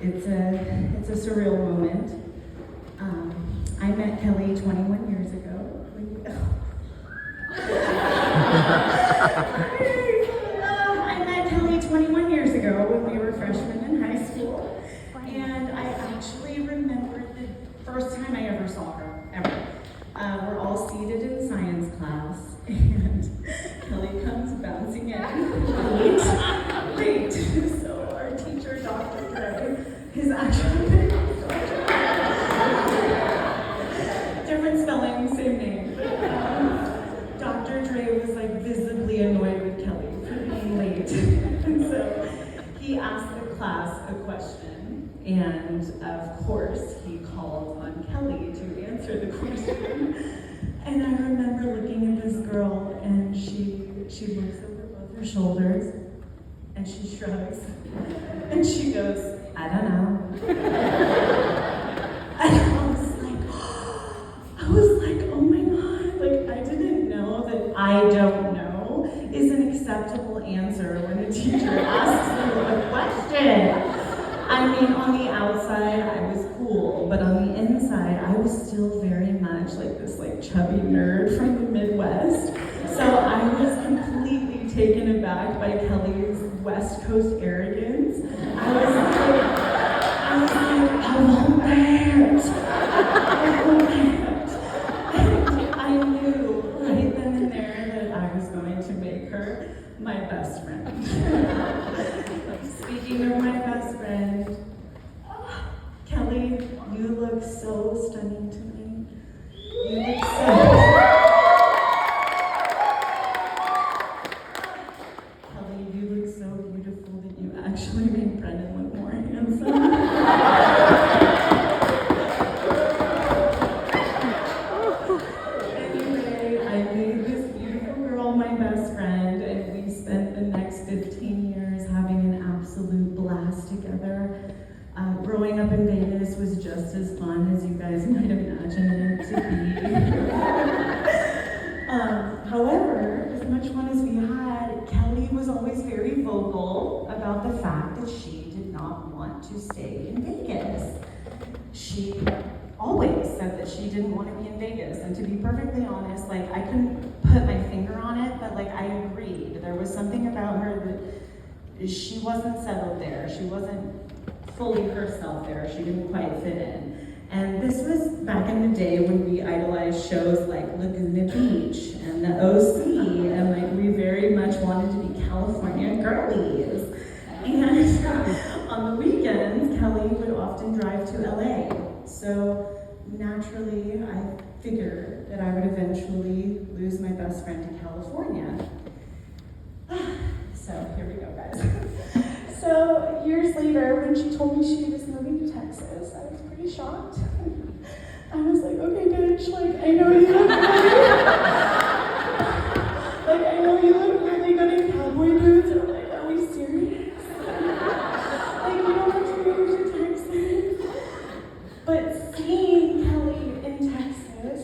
It's a surreal moment. I met Kelly 21 years ago. I met Kelly 21 years ago when we were freshmen in high school, and I actually remember the first time I ever saw her, ever. We're all seated in science class, and Kelly comes bouncing in late. So our teacher, Dr. Gray, his actual name, different spelling, same name. Dr. Dre was like visibly annoyed with Kelly for being late. And so he asked the class a question, and of course he called on Kelly to answer the question. And I remember looking at this girl, and she looks over both her shoulders, and she shrugs, and she goes, "I don't know." And I was like, oh my God, like I didn't know that "I don't know" is an acceptable answer when a teacher asks you a question. I mean, on the outside, I was cool, but on the inside, I was still very much like this chubby nerd from the Midwest. So I was completely taken aback by Kelly's West Coast arrogance. I was like, I won't dance. And I knew right then and there that I was going to make her my best friend. Speaking of my best friend, Kelly, you look so stunning tonight. You look so... Kelly, you look so beautiful that you actually made Brendan look more handsome. Anyway, I made this beautiful girl my best friend, and we spent the next 15 years having an absolute blast together. Growing up in Vegas was just as fun as you guys might imagine it to be. However, as much fun as we had, Kelly was always very vocal about the fact that she did not want to stay in Vegas. She always said that she didn't want to be in Vegas, and to be perfectly honest, I couldn't put my finger on it, but I agreed. There was something about her that she wasn't settled there. She wasn't fully herself there. She didn't quite fit in. And this was back in the day when we idolized shows like Laguna Beach and the OC, and we very much wanted to be California girlies. And on the weekends, Kelly would often drive to LA. So naturally, I figured that I would eventually lose my best friend to California. So here we go, guys. So years later, when she told me she was moving to Texas, I was pretty shocked. I was like, okay, bitch, I know you look really, I know you look really good in cowboy boots. And I'm like, are we serious? You don't have to move to Texas. But seeing Kelly in Texas,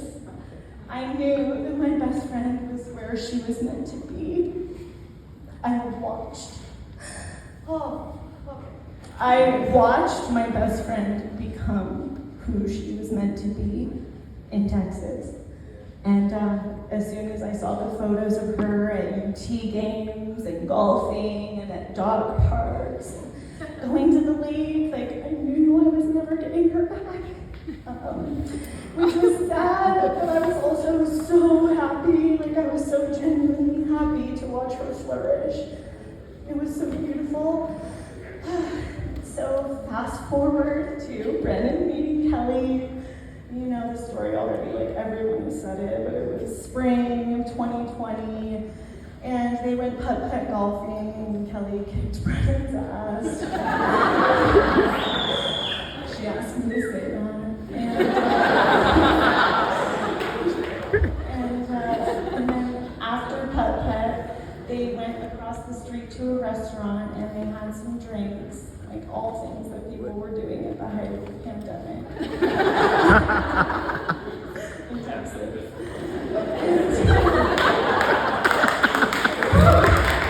I knew that my best friend was where she was meant to be. I watched my best friend become who she was meant to be in Texas. And as soon as I saw the photos of her at UT games and golfing and at dog parks and going to the lake, I knew I was never getting her back. Which was sad, but I was also so happy. I was so genuinely happy to watch her flourish. It was so beautiful. So fast forward to Brendan meeting Kelly. You know the story already, everyone has said it, but it was spring of 2020, and they went putt-putt golfing, and Kelly kicked Brendan's ass. She asked me to say that. And then after putt-putt, they went across the street to a restaurant, and they had some drinks. All things that people were doing at the height of the pandemic. In Texas.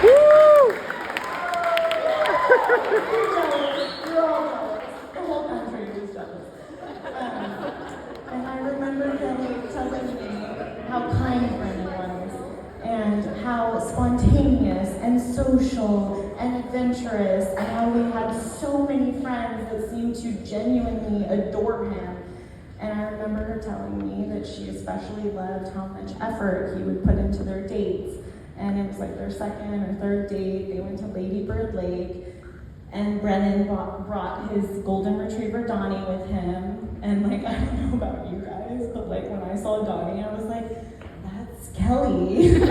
Woo! You're all jealous. social and adventurous, and how he had so many friends that seemed to genuinely adore him. And I remember her telling me that she especially loved how much effort he would put into their dates. And it was like their second or third date. They went to Lady Bird Lake, and Brennan brought his golden retriever Donnie with him. And like, I don't know about you guys, but like when I saw Donnie, I was like, that's Kelly. And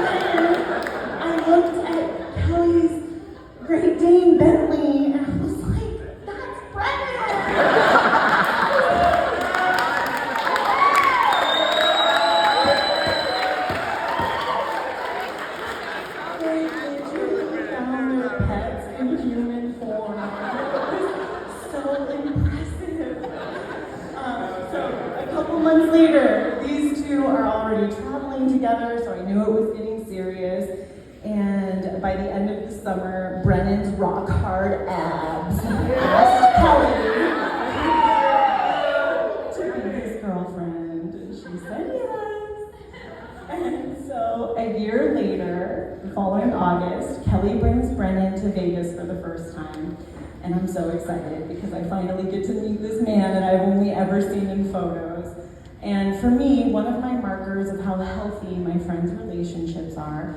then I looked at Kelly's Great Dane Bentley, and I was like, that's Brennan. Months later, these two are already traveling together, so I knew it was getting serious. And by the end of the summer, Brennan's rock hard abs asked Kelly to be his girlfriend, and she said yes. And so a year later, the following August, Kelly brings Brennan to Vegas for the first time. And I'm so excited because I finally get to meet this man that I've only ever seen in photos. And for me, one of my markers of how healthy my friends' relationships are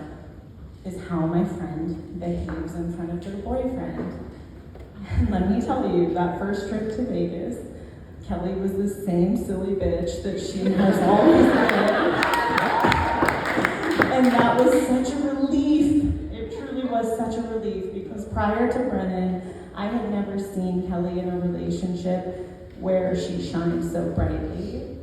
is how my friend behaves in front of their boyfriend. And let me tell you, that first trip to Vegas, Kelly was the same silly bitch that she has always been. And that was such a relief. It truly was such a relief, because prior to Brennan, I had never seen Kelly in a relationship where she shined so brightly.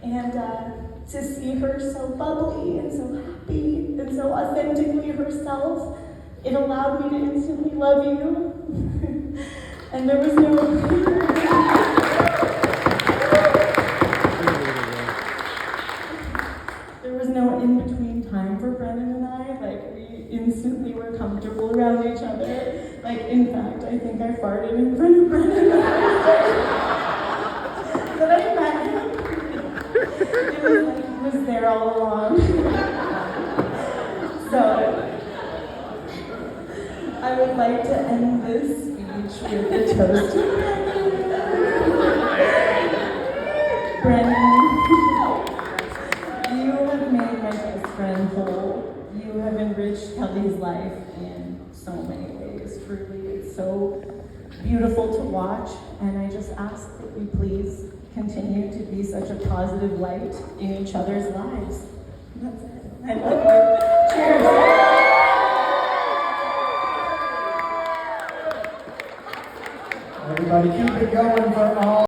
And to see her so bubbly and so happy and so authentically herself, it allowed me to instantly love you. And there was no in-between time for Brennan and I. Like, we instantly were comfortable around each other. Like, in fact, I think I farted in front of Brennan that I met him. It was like he was there all along. So, I would like to end this speech with a toast to Brennan. You have made my best friend whole. You have enriched Kelly's life in so many ways. Truly, it's so beautiful to watch, and I just ask that we please continue to be such a positive light in each other's lives. That's it. I love you.